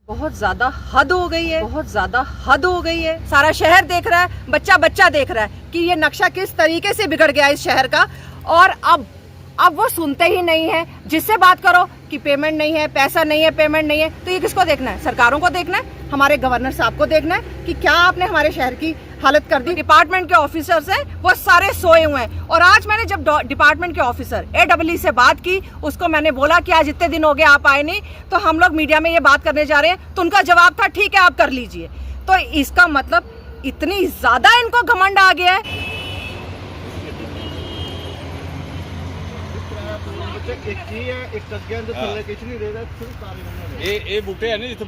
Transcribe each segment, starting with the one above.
बहुत ज्यादा हद हो गई है, बहुत ज्यादा हद हो गई है। सारा शहर देख रहा है, बच्चा बच्चा देख रहा है कि ये नक्शा किस तरीके से बिगड़ गया इस शहर का। और अब वो सुनते ही नहीं है। जिससे बात करो कि पेमेंट नहीं है, पैसा नहीं है, पेमेंट नहीं है, तो ये किसको देखना है? सरकारों को देखना है, हमारे गवर्नर साहब को देखना है कि क्या आपने हमारे शहर की हालत कर दी। डिपार्टमेंट के ऑफिसर्स हैं वो सारे सोए हुए हैं। और आज मैंने जब डिपार्टमेंट के ऑफिसर AEE से बात की, उसको मैंने बोला कि आज इतने दिन हो गए आप आए नहीं, तो हम लोग मीडिया में ये बात करने जा रहे हैं। तो उनका जवाब था ठीक है आप कर लीजिए। तो इसका मतलब इतनी ज्यादा इनको घमंड आ गया है। ਇਹ ਬੂਟੇ ਹੈ ਨੇ ਜਿੱਥੇ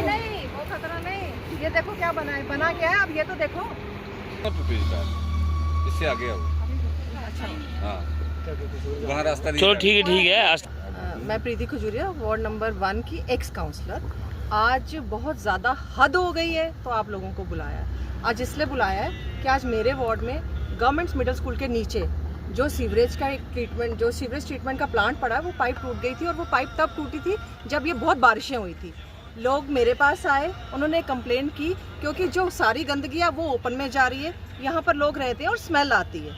नहीं वो खतरा नहीं। ये देखो क्या बना है, बना क्या है अब ये तो देखो। इससे आगे आओ। अच्छा हाँ वहाँ रास्ता चलो ठीक है। मैं प्रीति खजूरिया, वार्ड नंबर 1 की एक्स काउंसलर। आज बहुत ज़्यादा हद हो गई है तो आप लोगों को बुलाया है। आज इसलिए बुलाया है कि आज मेरे वार्ड में गवर्नमेंट मिडिल स्कूल के नीचे जो सीवरेज ट्रीटमेंट का प्लांट पड़ा है, वो पाइप टूट गई थी। और वो पाइप तब टूटी थी जब ये बहुत बारिशें हुई थी। लोग मेरे पास आए, उन्होंने कंप्लेन की क्योंकि जो सारी गंदगी है वो ओपन में जा रही है, यहाँ पर लोग रहते हैं और स्मेल आती है।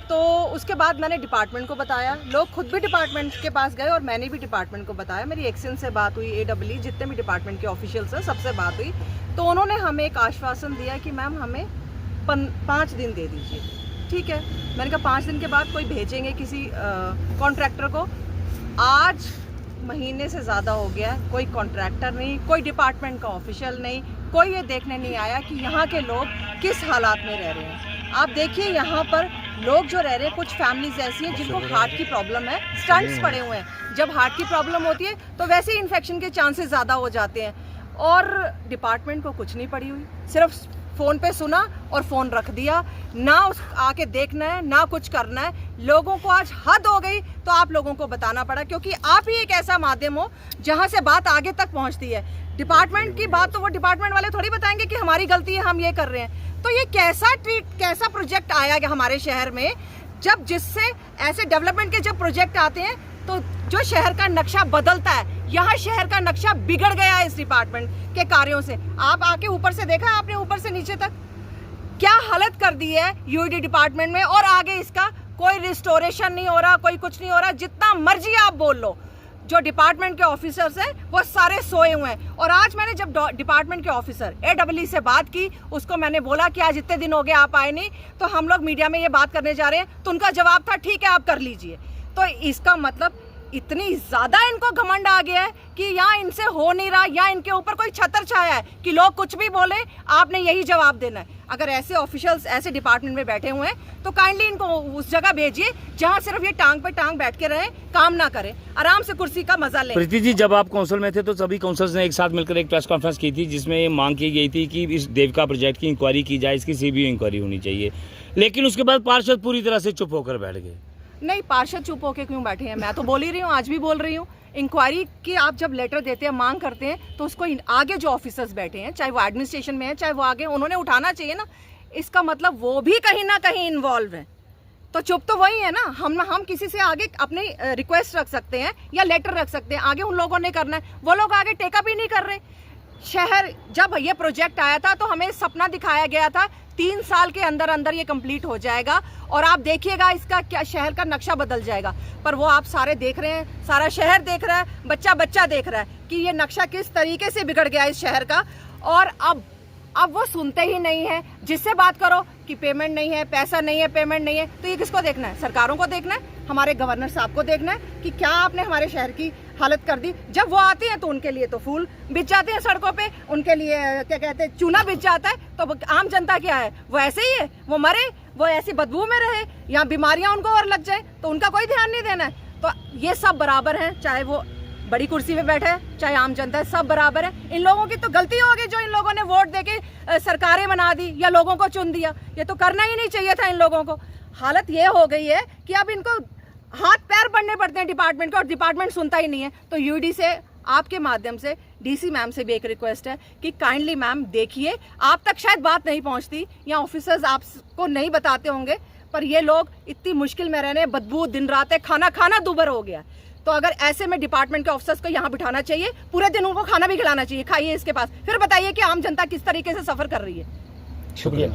तो उसके बाद मैंने डिपार्टमेंट को बताया, लोग खुद भी डिपार्टमेंट के पास गए और मैंने भी डिपार्टमेंट को बताया। मेरी एक्सन से बात हुई, AEE जितने भी डिपार्टमेंट के ऑफिशियल्स हैं सबसे बात हुई। तो उन्होंने हमें एक आश्वासन दिया कि मैम हमें 5 दिन दे दीजिए। ठीक है, मैंने कहा 5 दिन के बाद कोई भेजेंगे किसी कॉन्ट्रैक्टर को। आज महीने से ज़्यादा हो गया है, कोई कॉन्ट्रैक्टर नहीं, कोई डिपार्टमेंट का ऑफिशियल नहीं, कोई ये देखने नहीं आया कि यहाँ के लोग किस हालात में रह रहे हैं। आप देखिए यहाँ पर लोग जो रह रहे हैं, कुछ फैमिलीज ऐसी हैं जिनको हार्ट की प्रॉब्लम है, स्टंट्स पड़े हुए हैं। जब हार्ट की प्रॉब्लम होती है तो वैसे ही इन्फेक्शन के चांसेस ज़्यादा हो जाते हैं। और डिपार्टमेंट को कुछ नहीं पड़ी हुई, सिर्फ फ़ोन पे सुना और फ़ोन रख दिया। ना उस आके देखना है, ना कुछ करना है। लोगों को आज हद हो गई तो आप लोगों को बताना पड़ा, क्योंकि आप ही एक ऐसा माध्यम हो जहां से बात आगे तक पहुंचती है। डिपार्टमेंट की बात तो वो डिपार्टमेंट वाले थोड़ी बताएंगे कि हमारी गलती है, हम ये कर रहे हैं। तो ये कैसा प्रोजेक्ट आया हमारे शहर में, जब जिससे ऐसे डेवलपमेंट के जब प्रोजेक्ट आते हैं तो जो शहर का नक्शा बदलता है, यहाँ शहर का नक्शा बिगड़ गया है इस डिपार्टमेंट के कार्यों से। आप आके ऊपर से देखा आपने, ऊपर से नीचे तक क्या हालत कर दी है UED डिपार्टमेंट में। और आगे इसका कोई रिस्टोरेशन नहीं हो रहा, कोई कुछ नहीं हो रहा। जितना मर्जी आप बोल लो, जो डिपार्टमेंट के ऑफिसर्स हैं वो सारे सोए हुए हैं। और आज मैंने जब डिपार्टमेंट के ऑफिसर AEE से बात की, उसको मैंने बोला कि आज इतने दिन हो गए आप आए नहीं, तो हम लोग मीडिया में ये बात करने जा रहे हैं। तो उनका जवाब था ठीक है आप कर लीजिए। तो इसका मतलब इतनी ज्यादा इनको घमंड आ गया है कि यहाँ इनसे हो नहीं रहा, या इनके ऊपर कोई छतर छाया है कि लोग कुछ भी बोले आपने यही जवाब देना है। अगर ऐसे ऑफिशियल्स ऐसे डिपार्टमेंट में बैठे हुए हैं तो काइंडली इनको उस जगह भेजिए जहाँ सिर्फ ये टांग पे टांग बैठ के रहे, काम ना करें, आराम से कुर्सी का मजा लें। प्रीति जी, जब आप काउंसिल में थे तो सभी काउंसिलर्स ने एक साथ मिलकर एक प्रेस कॉन्फ्रेंस की थी जिसमें ये मांग की गई थी कि इस देवका प्रोजेक्ट की इंक्वायरी की जाए, इसकी CBI इंक्वायरी होनी चाहिए। लेकिन उसके बाद पार्षद पूरी तरह से चुप होकर बैठ गए। नहीं, पार्षद चुप होके क्यों बैठे हैं? मैं तो बोल ही रही हूँ, आज भी बोल रही हूँ। इंक्वायरी की आप जब लेटर देते हैं, मांग करते हैं, तो उसको आगे जो ऑफिसर्स बैठे हैं, चाहे वो एडमिनिस्ट्रेशन में है चाहे वो आगे, उन्होंने उठाना चाहिए ना। इसका मतलब वो भी कहीं ना कहीं इन्वॉल्व है। तो चुप तो वही है ना। हम किसी से आगे अपने रिक्वेस्ट रख सकते हैं या लेटर रख सकते हैं, आगे उन लोगों ने करना है। वो लोग आगे टेका भी नहीं कर रहे। शहर जब ये प्रोजेक्ट आया था तो हमें सपना दिखाया गया था 3 साल के अंदर अंदर ये कंप्लीट हो जाएगा और आप देखिएगा इसका क्या शहर का नक्शा बदल जाएगा। पर वो आप सारे देख रहे हैं, सारा शहर देख रहा है, बच्चा बच्चा देख रहा है कि ये नक्शा किस तरीके से बिगड़ गया इस शहर का। और अब वो सुनते ही नहीं है। जिससे बात करो कि पेमेंट नहीं है, पैसा नहीं है, पेमेंट नहीं है, तो ये किसको देखना है? सरकारों को देखना है, हमारे गवर्नर साहब को देखना है कि क्या आपने हमारे शहर की हालत कर दी। जब वो आते हैं तो उनके लिए तो फूल बिछ जाते हैं सड़कों पे, उनके लिए क्या कहते हैं, चूना बिछ जाता है। तो आम जनता क्या है, वो ऐसे ही है, वो मरे, वो ऐसी बदबू में रहे, यहाँ बीमारियां उनको और लग जाए, तो उनका कोई ध्यान नहीं देना है। तो ये सब बराबर हैं, चाहे वो बड़ी कुर्सी पे बैठे है चाहे आम जनता है, सब बराबर है। इन लोगों की तो गलती होगी जो इन लोगों ने वोट देके सरकारें बना दी या लोगों को चुन दिया। ये तो करना ही नहीं चाहिए था इन लोगों को। हालत ये हो गई है कि अब इनको हाथ पैर पड़ने पड़ते हैं डिपार्टमेंट को, और डिपार्टमेंट सुनता ही नहीं है। तो UD से आपके माध्यम से DC मैम से भी एक रिक्वेस्ट है कि काइंडली मैम देखिए, आप तक शायद बात नहीं पहुंचती या ऑफिसर्स आपको नहीं बताते होंगे, पर ये लोग इतनी मुश्किल में रहने, बदबू दिन रात है, खाना खाना दूभर हो गया। तो अगर ऐसे में डिपार्टमेंट के ऑफिसर्स को यहाँ बिठाना चाहिए, पूरे दिन उनको खाना भी खिलाना चाहिए, खाइए इसके पास, फिर बताइए कि आम जनता किस तरीके से सफर कर रही है। शुक्रिया।